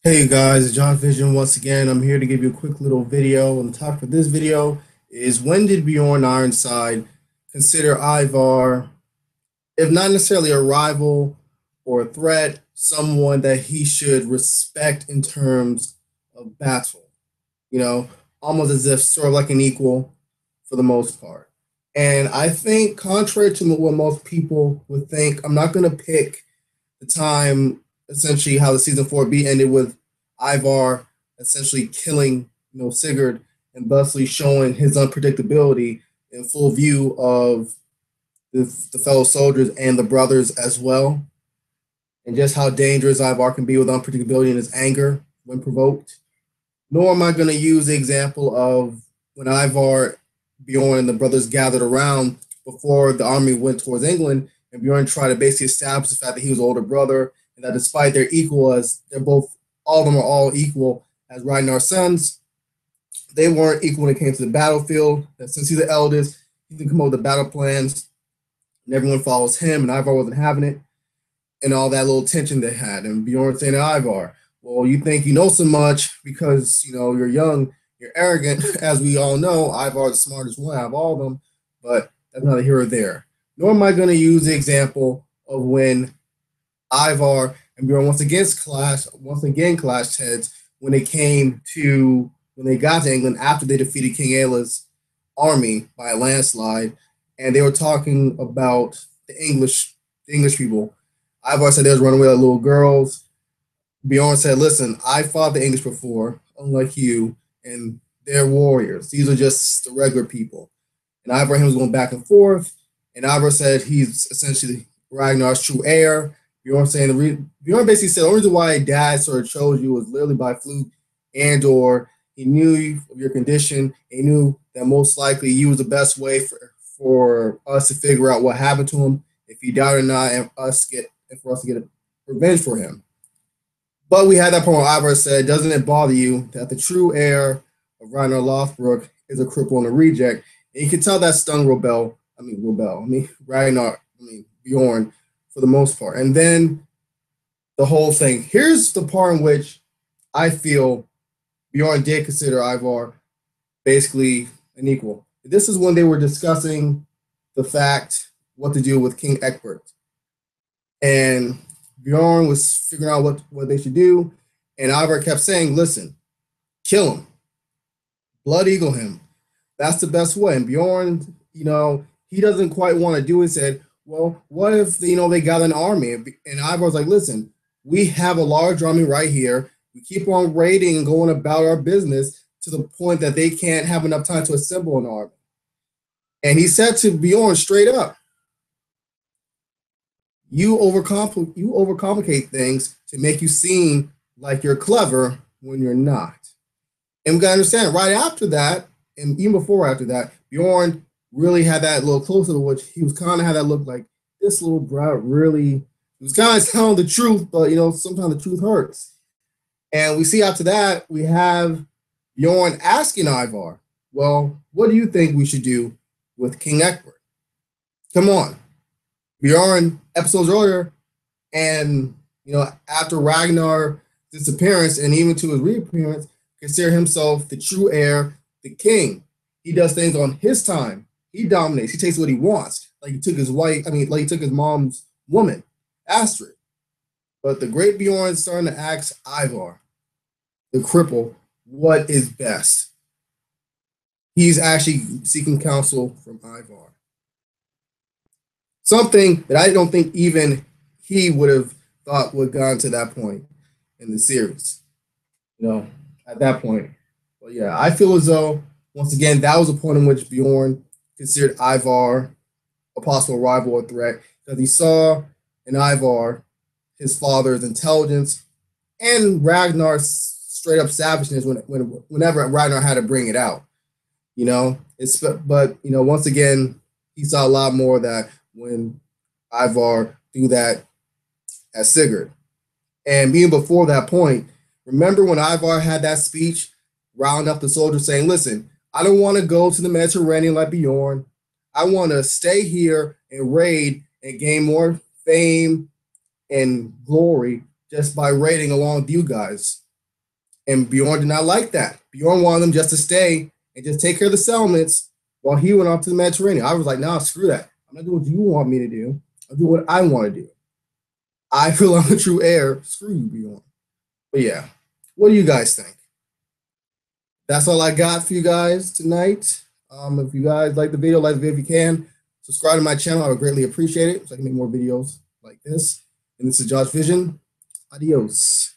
Hey guys, it's John Vision once again. I'm here to give you a quick little video. And the topic of this video is when did Bjorn Ironside consider Ivar, if not necessarily a rival or a threat, someone that he should respect in terms of battle? You know, almost as if sort of like an equal for the most part. And I think, contrary to what most people would think, I'm not going to pick the time, essentially how the season 4B ended with Ivar essentially killing Sigurd and thusly showing his unpredictability in full view of the fellow soldiers and the brothers as well, and just how dangerous Ivar can be with unpredictability and his anger when provoked. Nor am I going to use the example of when Ivar, Bjorn, and the brothers gathered around before the army went towards England, and Bjorn tried to basically establish the fact that he was an older brother, and that despite their equal, as they're both, all of them are all equal as Ragnar's sons, they weren't equal when it came to the battlefield. That since he's the eldest, he can come up with the battle plans, and everyone follows him, and Ivar wasn't having it, and all that little tension they had. And Bjorn saying to Ivar, well, you think you know so much because you're young, you're arrogant, as we all know. Ivar's the smartest one out of all of them, but that's not a here or there. Nor am I going to use the example of when Ivar and Bjorn once again clashed heads when they got to England after they defeated King Aela's army by a landslide, and they were talking about the English people. Ivar said they was running away like little girls. Bjorn said, "Listen, I fought the English before, unlike you, and they're warriors. These are just the regular people." And Ivar and him was going back and forth. And Ivar said he's essentially Ragnar's true heir. Bjorn basically said the only reason why Dad sort of chose you was literally by fluke, and or he knew of your condition. He knew that most likely you was the best way for us to figure out what happened to him, if he died or not, and for us to get revenge for him. But we had that point where Ivar said, "Doesn't it bother you that the true heir of Ragnar Lothbrok is a cripple and a reject?" And you can tell that stung Ragnar, Bjorn, for the most part. And then the whole thing. Here's the part in which I feel Bjorn did consider Ivar basically an equal. This is when they were discussing the fact what to do with King Egbert. And Bjorn was figuring out what they should do. And Ivar kept saying, listen, kill him, blood eagle him. That's the best way. And Bjorn, he doesn't quite want to do it. He said, well, what if, they got an army? And Ivar was like, listen, we have a large army right here. We keep on raiding and going about our business to the point that they can't have enough time to assemble an army. And he said to Bjorn straight up, you overcomplicate things to make you seem like you're clever when you're not. And we gotta understand, right after that, and even before after that, Bjorn really had that little closer to which he was kind of had that look like this little brat really, he was kind of telling the truth, but sometimes the truth hurts. And we see after that, we have Bjorn asking Ivar, well, what do you think we should do with King Egbert? Come on. Bjorn episodes earlier, and after Ragnar's disappearance and even to his reappearance, consider himself the true heir, the king. He does things on his time. He dominates. He takes what he wants. Like he took his wife. Like he took his mom's woman, Astrid. But the great Bjorn is starting to ask Ivar, the cripple, what is best. He's actually seeking counsel from Ivar. Something that I don't think even he would have thought would have gone to that point in the series. At that point. But yeah, I feel as though, once again, that was a point in which Bjorn considered Ivar a possible rival or threat because he saw in Ivar his father's intelligence and Ragnar's straight up savageness whenever Ragnar had to bring it out. But once again, he saw a lot more of that when Ivar do that as Sigurd. And being before that point, remember when Ivar had that speech, round up the soldiers saying, listen, I don't want to go to the Mediterranean like Bjorn. I want to stay here and raid and gain more fame and glory just by raiding along with you guys. And Bjorn did not like that. Bjorn wanted them just to stay and just take care of the settlements while he went off to the Mediterranean. I was like, nah, screw that. I'm not doing what you want me to do. I'll do what I want to do. I feel I'm the true heir. Screw you, Bjorn. But yeah, what do you guys think? That's all I got for you guys tonight. If you guys like the video, like the video if you can. Subscribe to my channel. I would greatly appreciate it so I can make more videos like this. And this is Josh Vision. Adios.